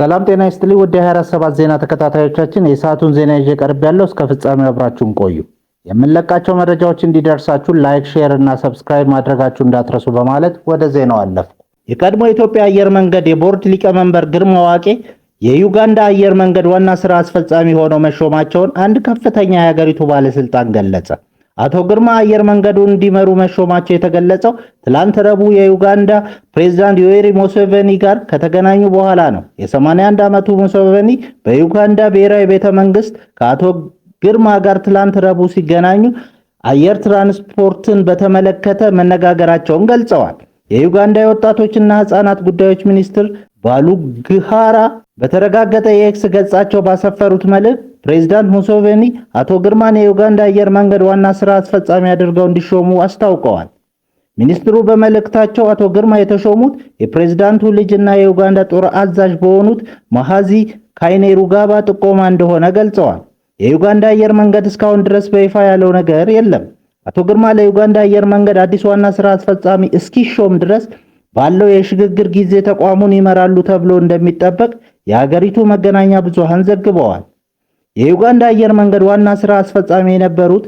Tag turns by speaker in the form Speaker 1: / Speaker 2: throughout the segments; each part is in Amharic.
Speaker 1: ሰላም ጤና ይስጥልኝ ውድ የ24/7 ዜና ተከታታዮቻችን፣ የሰዓቱን ዜና ይዤ ቀርቤያለሁ። እስከ ፍጻሜው አብራችሁን ቆዩ። የምንለቃቸው መረጃዎች እንዲደርሳችሁ ላይክ፣ ሼር እና ሰብስክራይብ ማድረጋችሁ እንዳትረሱ በማለት ወደ ዜናው አለፍኩ። የቀድሞ የኢትዮጵያ አየር መንገድ የቦርድ ሊቀመንበር ግርማ ዋቄ የዩጋንዳ አየር መንገድ ዋና ስራ አስፈጻሚ ሆነው መሾማቸውን አንድ ከፍተኛ የሀገሪቱ ባለስልጣን ገለጸ። አቶ ግርማ አየር መንገዱን እንዲመሩ መሾማቸው የተገለጸው ትላንት ረቡዕ የዩጋንዳ ፕሬዝዳንት ዮዌሪ ሙሴቬኒ ጋር ከተገናኙ በኋላ ነው። የ81 ዓመቱ ሙሴቬኒ በዩጋንዳ ብሔራዊ ቤተ መንግስት ከአቶ ግርማ ጋር ትላንት ረቡዕ ሲገናኙ አየር ትራንስፖርትን በተመለከተ መነጋገራቸውን ገልጸዋል። የዩጋንዳ የወጣቶችና ህፃናት ጉዳዮች ሚኒስትር ባሉግሃራ በተረጋገጠ የኤክስ ገጻቸው ባሰፈሩት መልእክት ፕሬዝዳንት ሙሴቬኒ አቶ ግርማን የዩጋንዳ አየር መንገድ ዋና ስራ አስፈጻሚ አድርገው እንዲሾሙ አስታውቀዋል። ሚኒስትሩ በመልእክታቸው አቶ ግርማ የተሾሙት የፕሬዝዳንቱ ልጅና የዩጋንዳ ጦር አዛዥ በሆኑት ማሃዚ ካይኔሩጋባ ጥቆማ እንደሆነ ገልጸዋል። የዩጋንዳ አየር መንገድ እስካሁን ድረስ በይፋ ያለው ነገር የለም። አቶ ግርማ ለዩጋንዳ አየር መንገድ አዲስ ዋና ስራ አስፈጻሚ እስኪሾም ድረስ ባለው የሽግግር ጊዜ ተቋሙን ይመራሉ ተብሎ እንደሚጠበቅ የሀገሪቱ መገናኛ ብዙሃን ዘግበዋል። የዩጋንዳ አየር መንገድ ዋና ስራ አስፈጻሚ የነበሩት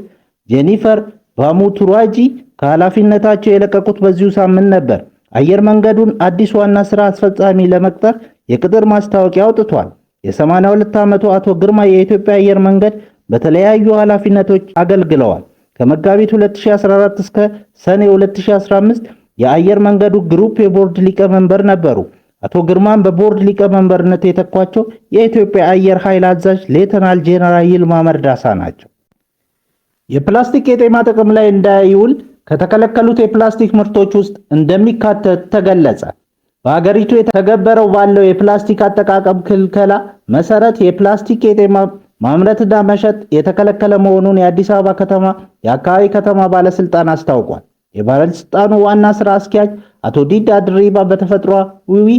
Speaker 1: ጄኒፈር ባሙቱራጂ ከኃላፊነታቸው የለቀቁት በዚሁ ሳምንት ነበር። አየር መንገዱን አዲስ ዋና ስራ አስፈጻሚ ለመቅጠር የቅጥር ማስታወቂያ አውጥቷል። የ82 ዓመቱ አቶ ግርማ የኢትዮጵያ አየር መንገድ በተለያዩ ኃላፊነቶች አገልግለዋል። ከመጋቢት 2014 እስከ ሰኔ 2015 የአየር መንገዱ ግሩፕ የቦርድ ሊቀመንበር ነበሩ። አቶ ግርማን በቦርድ ሊቀመንበርነት የተኳቸው የኢትዮጵያ አየር ኃይል አዛዥ ሌተናል ጄኔራል ይልማ መርዳሳ ናቸው። የፕላስቲክ የጤና ጥቅም ላይ እንዳይውል ከተከለከሉት የፕላስቲክ ምርቶች ውስጥ እንደሚካተት ተገለጸ። በሀገሪቱ የተገበረው ባለው የፕላስቲክ አጠቃቀም ክልከላ መሰረት የፕላስቲክ የጤና ማምረትና መሸጥ የተከለከለ መሆኑን የአዲስ አበባ ከተማ የአካባቢ ከተማ ባለስልጣን አስታውቋል። የባለስልጣኑ ዋና ስራ አስኪያጅ አቶ ዲዳ ድሪባ በተፈጥሯዊ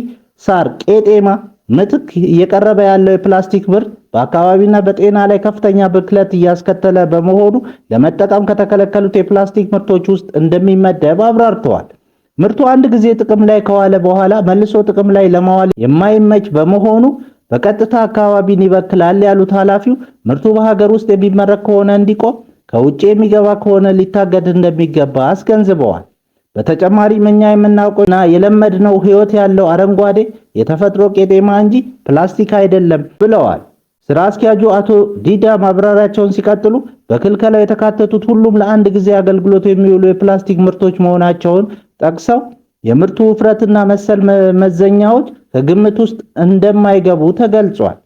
Speaker 1: ሳር ቄጤማ ምትክ እየቀረበ ያለው የፕላስቲክ ምርት በአካባቢና በጤና ላይ ከፍተኛ ብክለት እያስከተለ በመሆኑ ለመጠቀም ከተከለከሉት የፕላስቲክ ምርቶች ውስጥ እንደሚመደብ አብራርተዋል። ምርቱ አንድ ጊዜ ጥቅም ላይ ከዋለ በኋላ መልሶ ጥቅም ላይ ለማዋል የማይመች በመሆኑ በቀጥታ አካባቢን ይበክላል ያሉት ኃላፊው ምርቱ በሀገር ውስጥ የሚመረት ከሆነ እንዲቆም፣ ከውጭ የሚገባ ከሆነ ሊታገድ እንደሚገባ አስገንዝበዋል። በተጨማሪም እኛ የምናውቀውና የለመድነው ሕይወት ያለው አረንጓዴ የተፈጥሮ ቄጤማ እንጂ ፕላስቲክ አይደለም ብለዋል። ስራ አስኪያጁ አቶ ዲዳ ማብራሪያቸውን ሲቀጥሉ በክልከላው የተካተቱት ሁሉም ለአንድ ጊዜ አገልግሎት የሚውሉ የፕላስቲክ ምርቶች መሆናቸውን ጠቅሰው የምርቱ ውፍረትና መሰል መመዘኛዎች ከግምት ውስጥ እንደማይገቡ ተገልጿል።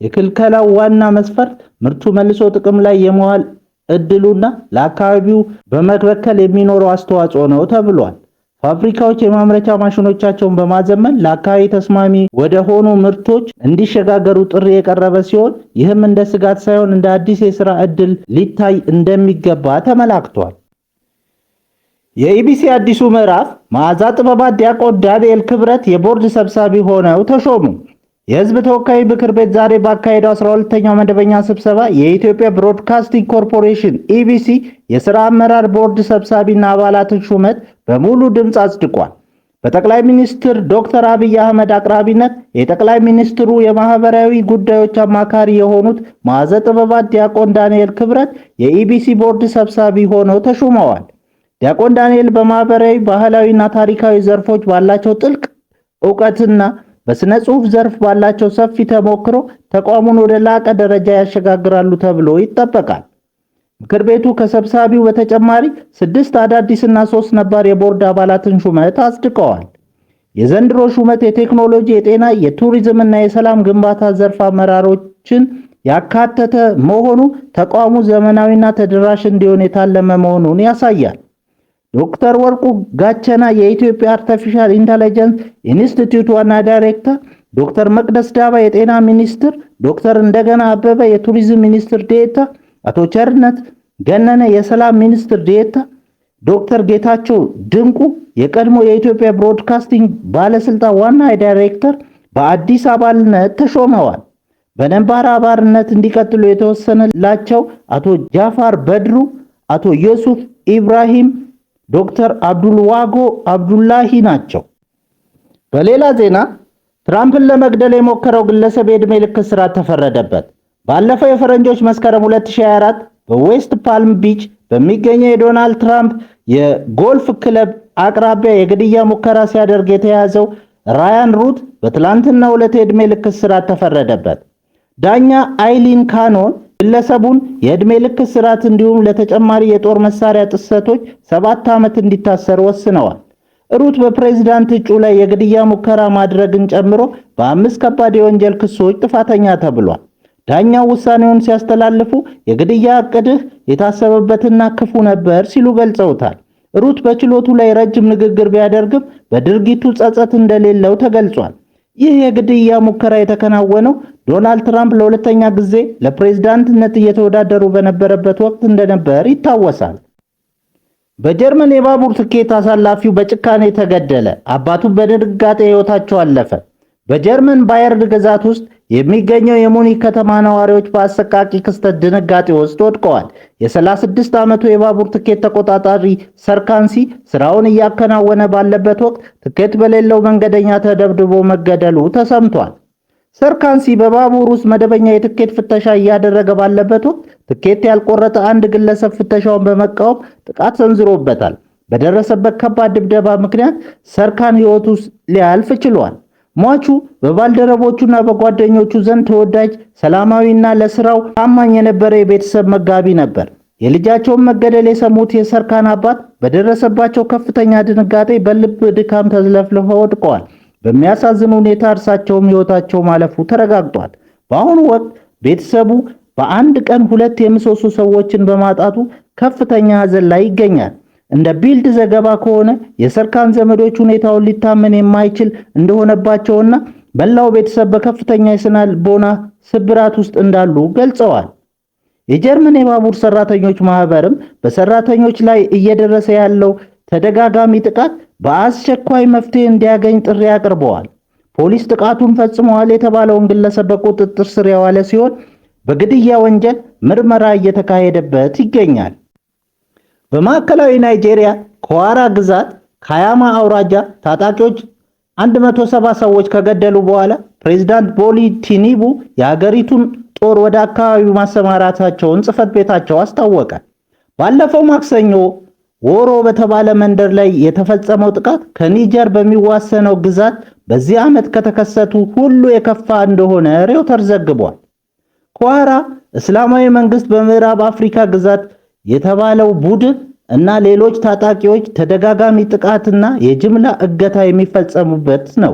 Speaker 1: የክልከላው ዋና መስፈርት ምርቱ መልሶ ጥቅም ላይ የመዋል እድሉና ለአካባቢው በመበከል የሚኖረው አስተዋጽኦ ነው ተብሏል። ፋብሪካዎች የማምረቻ ማሽኖቻቸውን በማዘመን ለአካባቢ ተስማሚ ወደ ሆኑ ምርቶች እንዲሸጋገሩ ጥሪ የቀረበ ሲሆን ይህም እንደ ስጋት ሳይሆን እንደ አዲስ የሥራ እድል ሊታይ እንደሚገባ ተመላክቷል። የኢቢሲ አዲሱ ምዕራፍ መዓዛ ጥበባት ዲያቆን ዳንኤል ክብረት የቦርድ ሰብሳቢ ሆነው ተሾሙ። የሕዝብ ተወካዮች ምክር ቤት ዛሬ ባካሄደው 12ኛው መደበኛ ስብሰባ የኢትዮጵያ ብሮድካስቲንግ ኮርፖሬሽን ኢቢሲ የሥራ አመራር ቦርድ ሰብሳቢና አባላትን ሹመት በሙሉ ድምፅ አጽድቋል። በጠቅላይ ሚኒስትር ዶክተር አብይ አህመድ አቅራቢነት የጠቅላይ ሚኒስትሩ የማህበራዊ ጉዳዮች አማካሪ የሆኑት መዓዛ ጥበባት ዲያቆን ዳንኤል ክብረት የኢቢሲ ቦርድ ሰብሳቢ ሆነው ተሹመዋል። ዲያቆን ዳንኤል በማህበራዊ ባህላዊና ታሪካዊ ዘርፎች ባላቸው ጥልቅ ዕውቀትና በስነ ጽሑፍ ዘርፍ ባላቸው ሰፊ ተሞክሮ ተቋሙን ወደ ላቀ ደረጃ ያሸጋግራሉ ተብሎ ይጠበቃል። ምክር ቤቱ ከሰብሳቢው በተጨማሪ 6 አዳዲስና 3 ነባር የቦርድ አባላትን ሹመት አጽድቀዋል። የዘንድሮ ሹመት የቴክኖሎጂ፣ የጤና፣ የቱሪዝምና የሰላም ግንባታ ዘርፍ አመራሮችን ያካተተ መሆኑ ተቋሙ ዘመናዊና ተደራሽ እንዲሆን የታለመ መሆኑን ያሳያል። ዶክተር ወርቁ ጋቸና የኢትዮጵያ አርቲፊሻል ኢንተለጀንስ ኢንስቲትዩት ዋና ዳይሬክተር፣ ዶክተር መቅደስ ዳባ የጤና ሚኒስትር፣ ዶክተር እንደገና አበበ የቱሪዝም ሚኒስትር ዴኤታ፣ አቶ ቸርነት ገነነ የሰላም ሚኒስትር ዴኤታ፣ ዶክተር ጌታቸው ድንቁ የቀድሞ የኢትዮጵያ ብሮድካስቲንግ ባለስልጣን ዋና ዳይሬክተር በአዲስ አባልነት ተሾመዋል። በነባር አባልነት እንዲቀጥሉ የተወሰነላቸው አቶ ጃፋር በድሩ፣ አቶ ዩሱፍ ኢብራሂም፣ ዶክተር አብዱልዋጎ አብዱላሂ ናቸው። በሌላ ዜና ትራምፕን ለመግደል የሞከረው ግለሰብ የዕድሜ ልክ እስራት ተፈረደበት። ባለፈው የፈረንጆች መስከረም 2024 በዌስት ፓልም ቢች በሚገኘው የዶናልድ ትራምፕ የጎልፍ ክለብ አቅራቢያ የግድያ ሙከራ ሲያደርግ የተያዘው ራያን ሩት በትላንትናው ዕለት የዕድሜ ልክ እስራት ተፈረደበት። ዳኛ አይሊን ካኖን ግለሰቡን የዕድሜ ልክ እስራት እንዲሁም ለተጨማሪ የጦር መሳሪያ ጥሰቶች 7 ዓመት እንዲታሰር ወስነዋል። ሩት በፕሬዝዳንት እጩ ላይ የግድያ ሙከራ ማድረግን ጨምሮ በ5 ከባድ የወንጀል ክሶች ጥፋተኛ ተብሏል። ዳኛው ውሳኔውን ሲያስተላልፉ የግድያ ዕቅድህ የታሰበበትና ክፉ ነበር ሲሉ ገልጸውታል። ሩት በችሎቱ ላይ ረጅም ንግግር ቢያደርግም በድርጊቱ ጸጸት እንደሌለው ተገልጿል። ይህ የግድያ ሙከራ የተከናወነው ዶናልድ ትራምፕ ለሁለተኛ ጊዜ ለፕሬዝዳንትነት እየተወዳደሩ በነበረበት ወቅት እንደነበር ይታወሳል። በጀርመን የባቡር ትኬት አሳላፊው በጭካኔ ተገደለ። አባቱም በድንጋጤ ሕይወታቸው አለፈ። በጀርመን ባየርን ግዛት ውስጥ የሚገኘው የሙኒክ ከተማ ነዋሪዎች በአሰቃቂ ክስተት ድንጋጤ ውስጥ ወድቀዋል። የ36 ዓመቱ የባቡር ትኬት ተቆጣጣሪ ሰርካንሲ ስራውን እያከናወነ ባለበት ወቅት ትኬት በሌለው መንገደኛ ተደብድቦ መገደሉ ተሰምቷል። ሰርካንሲ በባቡር ውስጥ መደበኛ የትኬት ፍተሻ እያደረገ ባለበት ወቅት ትኬት ያልቆረጠ አንድ ግለሰብ ፍተሻውን በመቃወም ጥቃት ሰንዝሮበታል። በደረሰበት ከባድ ድብደባ ምክንያት ሰርካን ሕይወቱ ሊያልፍ ችሏል። ሟቹ በባልደረቦቹና በጓደኞቹ ዘንድ ተወዳጅ፣ ሰላማዊና ለስራው ታማኝ የነበረ የቤተሰብ መጋቢ ነበር። የልጃቸውን መገደል የሰሙት የሰርካን አባት በደረሰባቸው ከፍተኛ ድንጋጤ በልብ ድካም ተዝለፍልፈው ወድቀዋል። በሚያሳዝን ሁኔታ እርሳቸውም ሕይወታቸው ማለፉ ተረጋግጧል። በአሁኑ ወቅት ቤተሰቡ በአንድ ቀን 2 የምሰሶ ሰዎችን በማጣቱ ከፍተኛ ሐዘን ላይ ይገኛል። እንደ ቢልድ ዘገባ ከሆነ የሰርካን ዘመዶች ሁኔታውን ሊታመን የማይችል እንደሆነባቸውና በላው ቤተሰብ በከፍተኛ የስነ ልቦና ስብራት ውስጥ እንዳሉ ገልጸዋል። የጀርመን የባቡር ሰራተኞች ማህበርም በሰራተኞች ላይ እየደረሰ ያለው ተደጋጋሚ ጥቃት በአስቸኳይ መፍትሄ እንዲያገኝ ጥሪ አቅርበዋል። ፖሊስ ጥቃቱን ፈጽመዋል የተባለውን ግለሰብ በቁጥጥር ስር ያዋለ ሲሆን በግድያ ወንጀል ምርመራ እየተካሄደበት ይገኛል። በማዕከላዊ ናይጄሪያ ከዋራ ግዛት ካያማ አውራጃ ታጣቂዎች 170 ሰዎች ከገደሉ በኋላ ፕሬዝዳንት ቦላ ቲኑቡ የሀገሪቱን ጦር ወደ አካባቢው ማሰማራታቸውን ጽሕፈት ቤታቸው አስታወቀ። ባለፈው ማክሰኞ ወሮ በተባለ መንደር ላይ የተፈጸመው ጥቃት ከኒጀር በሚዋሰነው ግዛት በዚህ ዓመት ከተከሰቱ ሁሉ የከፋ እንደሆነ ሬውተርስ ዘግቧል። ከዋራ እስላማዊ መንግስት በምዕራብ አፍሪካ ግዛት የተባለው ቡድን እና ሌሎች ታጣቂዎች ተደጋጋሚ ጥቃትና የጅምላ እገታ የሚፈጸሙበት ነው።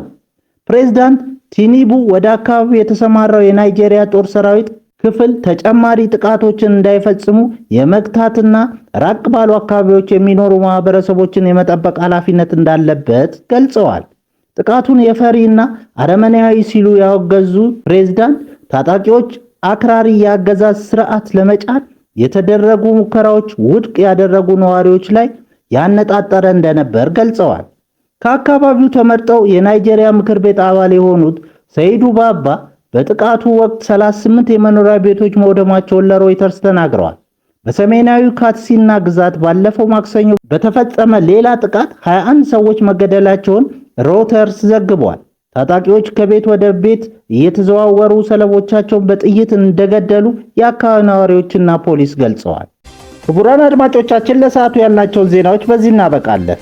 Speaker 1: ፕሬዝዳንት ቲኑቡ ወደ አካባቢው የተሰማራው የናይጄሪያ ጦር ሰራዊት ክፍል ተጨማሪ ጥቃቶችን እንዳይፈጽሙ የመግታትና ራቅ ባሉ አካባቢዎች የሚኖሩ ማህበረሰቦችን የመጠበቅ ኃላፊነት እንዳለበት ገልጸዋል። ጥቃቱን የፈሪና አረመኔያዊ ሲሉ ያወገዙ ፕሬዝዳንት ታጣቂዎች አክራሪ የአገዛዝ ስርዓት ለመጫን የተደረጉ ሙከራዎች ውድቅ ያደረጉ ነዋሪዎች ላይ ያነጣጠረ እንደነበር ገልጸዋል። ከአካባቢው ተመርጠው የናይጄሪያ ምክር ቤት አባል የሆኑት ሰይዱ ባባ በጥቃቱ ወቅት 38 የመኖሪያ ቤቶች መውደማቸውን ለሮይተርስ ተናግረዋል። በሰሜናዊ ካትሲና ግዛት ባለፈው ማክሰኞ በተፈጸመ ሌላ ጥቃት 21 ሰዎች መገደላቸውን ሮይተርስ ዘግቧል። ታጣቂዎች ከቤት ወደ ቤት እየተዘዋወሩ ሰለቦቻቸውን በጥይት እንደገደሉ የአካባቢው ነዋሪዎችና ፖሊስ ገልጸዋል። ክቡራን አድማጮቻችን ለሰዓቱ ያልናቸውን ዜናዎች በዚህ እናበቃለን።